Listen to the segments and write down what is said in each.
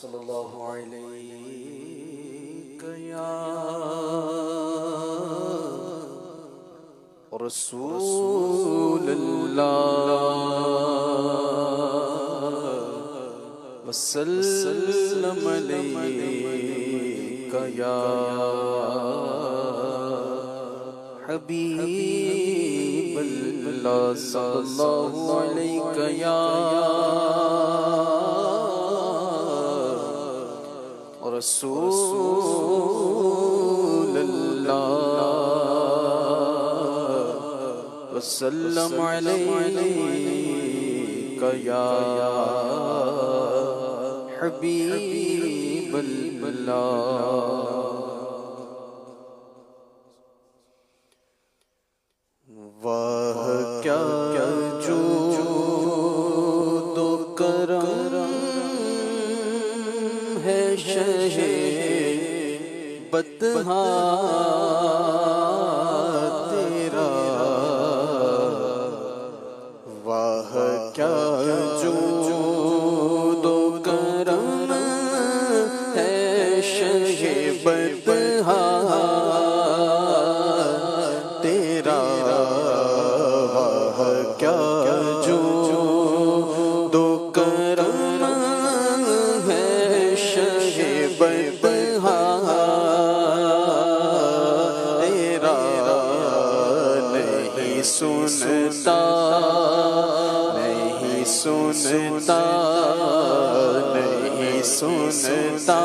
صلی اللہ علیہ یا رسول اللہ وسلم علیک یا حبیب اللہ صلی اللہ علیک یا رسول اللہ وسلم علیک یا حبیب اللہ واہ کیا جود و کرم ہے شہ بطحا تیرا واہ کیا جود و کرم ہے شہ بطحا تیرا واہ کیا جود و کرم ہے شہ بطحا تیرا نہیں سنتا نہیں سنتا نہیں سنتا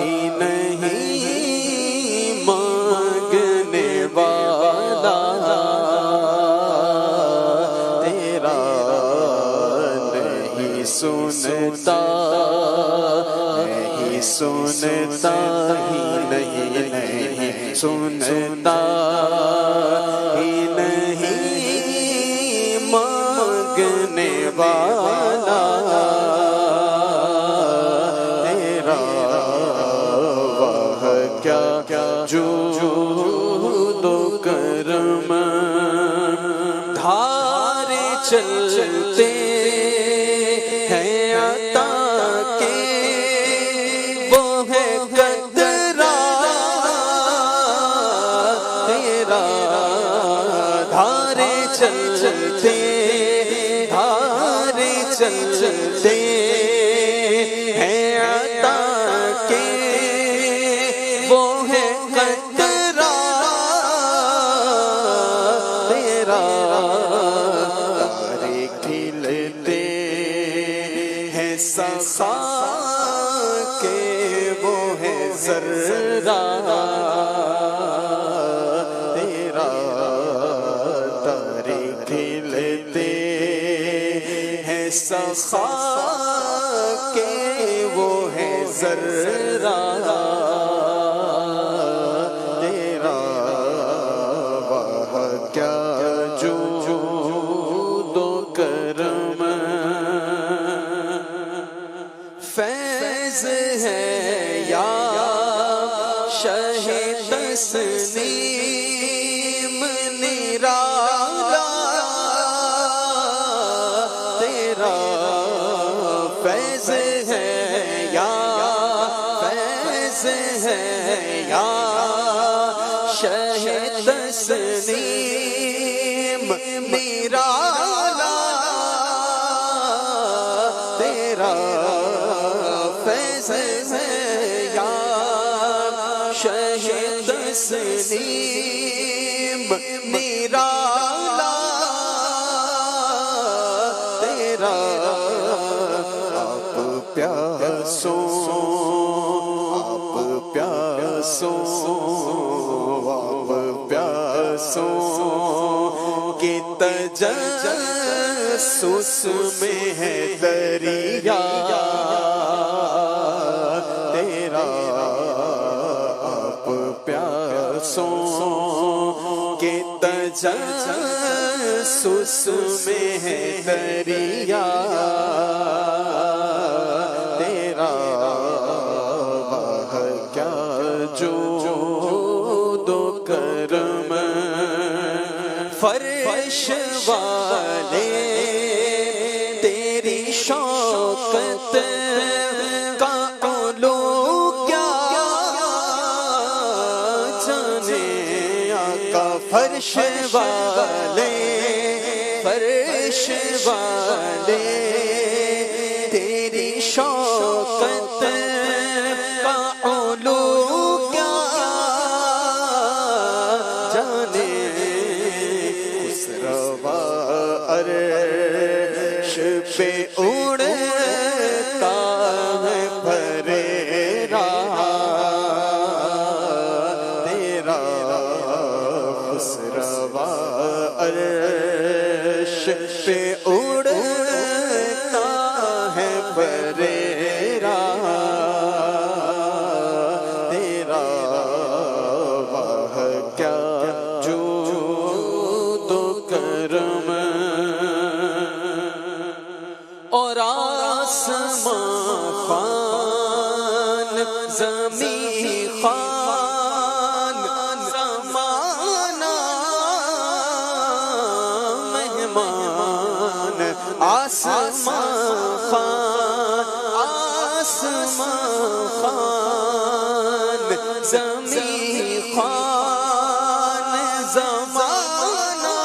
ہی نہیں مانگنے والا تیرا نہیں سنتا نہیں سنتا ہی نہیں سنتا ہی نہیں مانگنے والا تیرا واہ کیا جود و کرم دھارے چلتے ہیں عطا کے وہ ہے قدرہ تیرا دھارے چلتے دھارے چلتے ہیں عطا کے وہ ہے قدرہ تیرا تارے کھلتے ہیں سخا کے وہ ہے ذرہ تیرا تارے کھلتے ہیں سخا کے وہ ہے ذرہ تیرا واہ کیا جود و کرم فیض ہے یا شہ تسلیم نرالا تیرا فیض ہے یا فیض ہے یا شہ تسلیم نرالا تیرا فیض ہے یا شہ تسلیم نرالا تیرا آپ پیاسوں آپ پیاسوں آپ پیاسوں کی تجسس میں ہے دریا تیرا آپ پیاسوں کے تجسس میں ہے دریا تیرا واہ کیا جود و کرم فرش والے تیری شوقت فرش والے فرش والے تیری شوکت کا علو کیا جانے خسروا عرش پہ اڑتا ہے پھریرا تیرا خسروا عرش پہ اڑتا ہے پھریرا تیرا واہ کیا جود و کرم اور آسمان خوان زمین خوان زمانہ مہمان آسمان خوان آسمان خوان زمین خوان زمانہ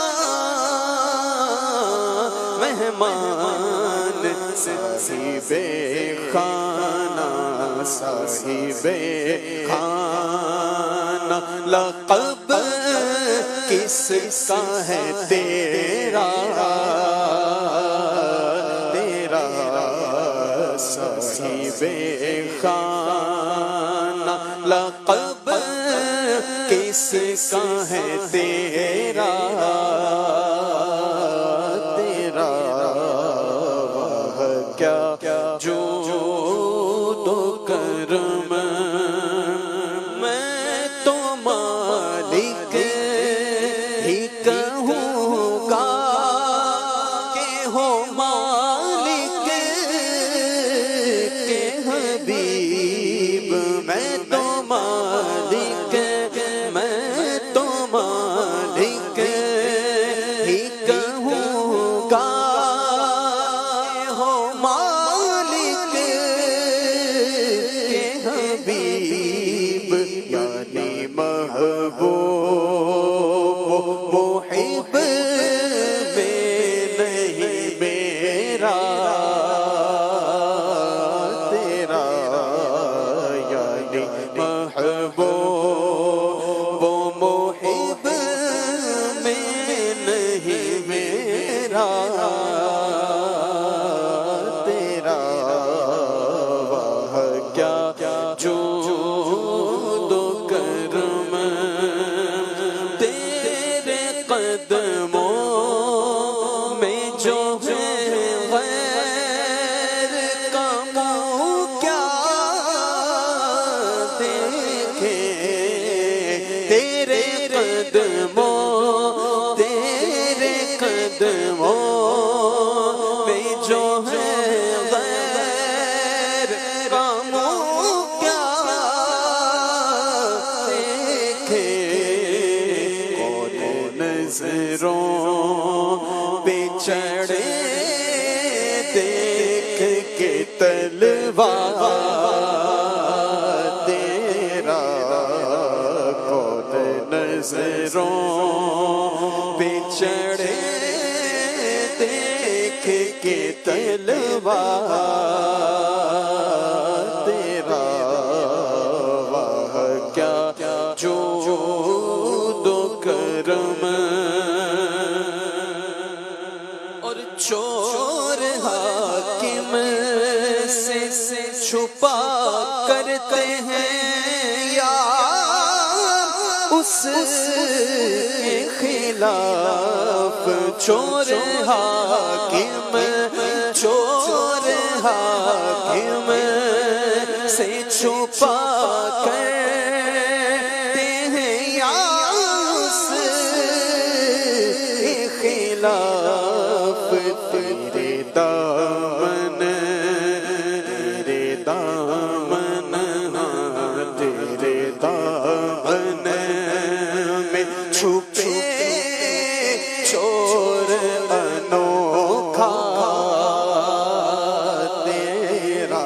مہمان صاحب خانہ صاحب خانہ لقب کس کا ہے تیرا تیرا صاحب خانہ لقب کس کا ہے تیرا تیرا واہ کیا جود و کرم میں تو مالک ہی کہوں گا کہ ہو مالک کے حبیب میں تو مالک میں تو مالک ہی کہوں گا کہ ہو مالک کے حبیب یعنی محبوب محب میں نہیں میرا تیرا یعنی محبوب محب میں نہیں میرا تیرا واہ کیا جود و کرم تیرے قدموں میں جو ہے غیر کا منہ کیا دیکھے تیرے قدموں میں جو ہے غیر کا منہ کیا دیکھے کون نظروں پہ چڑھے دیکھ کے تلوار تیرا کون نظروں پہ چڑھے دیکھ کے تلوار تیرا واہ کیا جود و کرم اور چور حاکم سے چھپا کرتے ہیں یا اس کے خلاف چور حاکم سے چھپا کرتے ہیں یا اس کے خلاف تیرے دامن میں چھپے چور انوکھا تیرا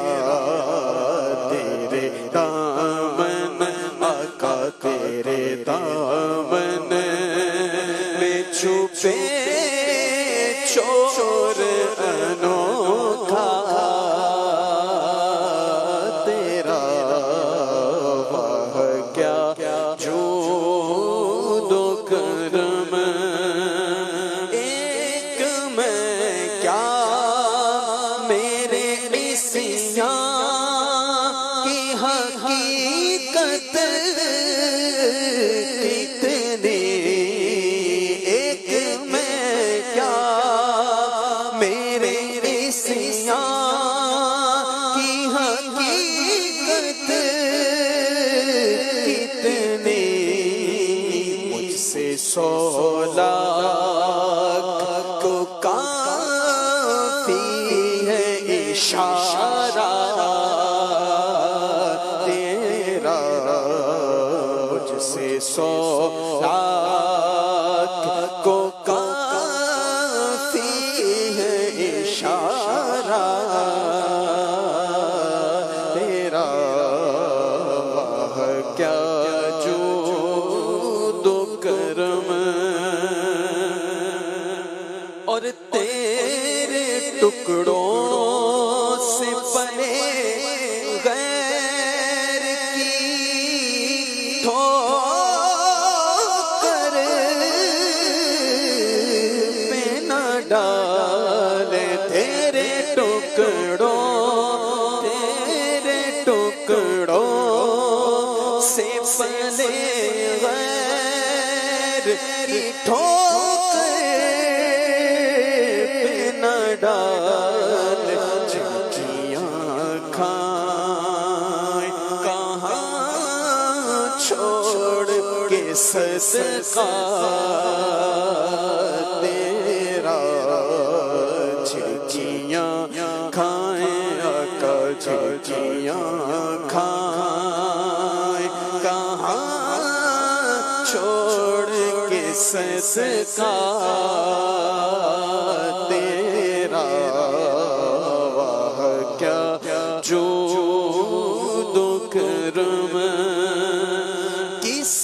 تیرے دامن آقا تیرے دامن کی حقیقت کتنی، ایک میں کیا میرے رسیاں کی حقیقت کتنی، مجھ سے 100 لاکھ کو کافی ہے اشارہ تیرا، مجھ سے 100 لاکھ کو کافی ہے اشارہ تیرا، واہ کیا جود و کرم، اور تیرے ٹکڑوں سے پلے غیر کی ٹھوکر پہ نہ ڈالے، تیرے ٹکڑوں سے پلے غیر کی ٹھوکر پہ نہ ڈال، جھنکیاں کھائیں کہاں چھوڑ کے صدقہ تیرا، جھنکیاں کھائیں آقا، جھنکیاں کھائیں کہاں چھوڑ کے صدقہ تیرا، واہ کیا جود و کرم، کس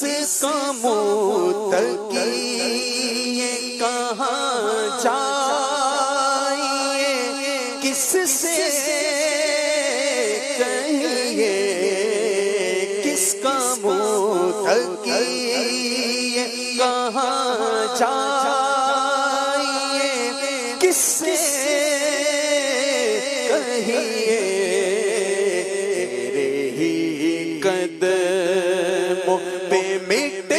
کا متقی کہاں جائے، کس سے کہیے، کس کا متقی کہاں جائے، کس سے کہیے، تیرے ہی قدموں پہ مٹ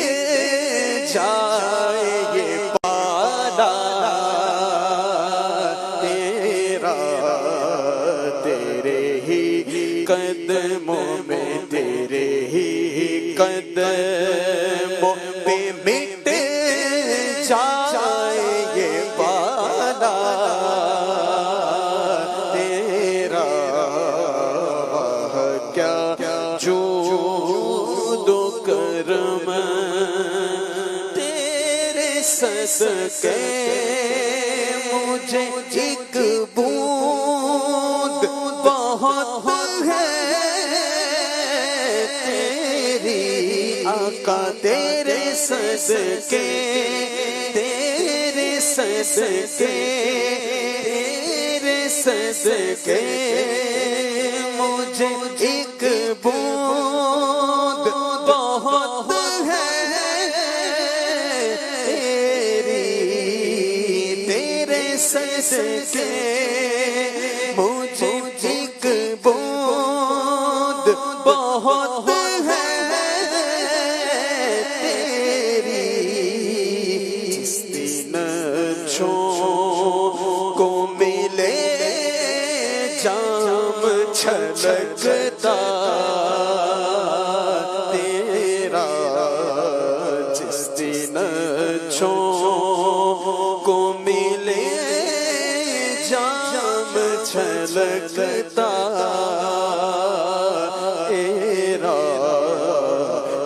جائے یہ پالا تیرا، تیرے ہی قدموں میں، تیرے ہی قدموں پہ مٹ جائے یہ پالا تیرا، واہ کیا جود و کرم، تیرے صدقے مجھے ایک بوند بہت ہے تیری آقا، تیرے صدقے، تیرے صدقے، تیرے صدقے مجھے ایک بوند بہت ہے تیری، تیرے صدقے مجھے ایک بوند بہت ہے تیری، جس دن کو ملے جام چھلکتا تیرا، جس دن کو ملے جام چھلکتا تیرا،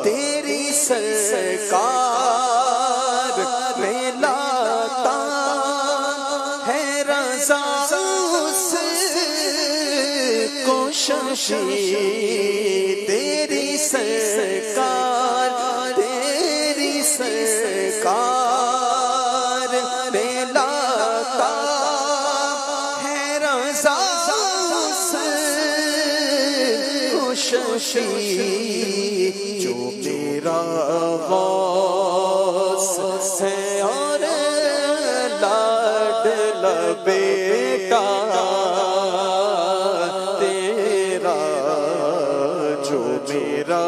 تیری سرکار میں لاتا ہے رضا اس کو شمشیر، تیری سرکار، تیری سرکار میں لاتا ہے رضا اس کو شمشیر، جو میرا غوث ہے اور لاڈلا بیٹا تیرا، میرا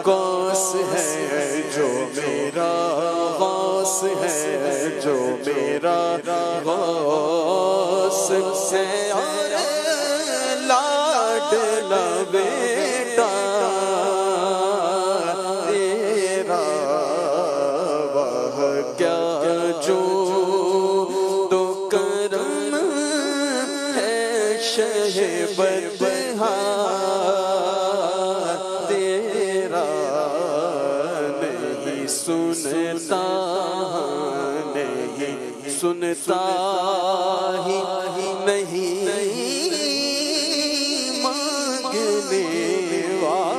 غوث ہے، جو میرا غوث ہے، جو میرا غوث ہے، اور لاڈلا بیٹا تیرا، وہ کیا جو تو کرم ہے شہ بدہا تیرا، نہیں سنتا نہیں سنتا ہی نہیں مانگنے والا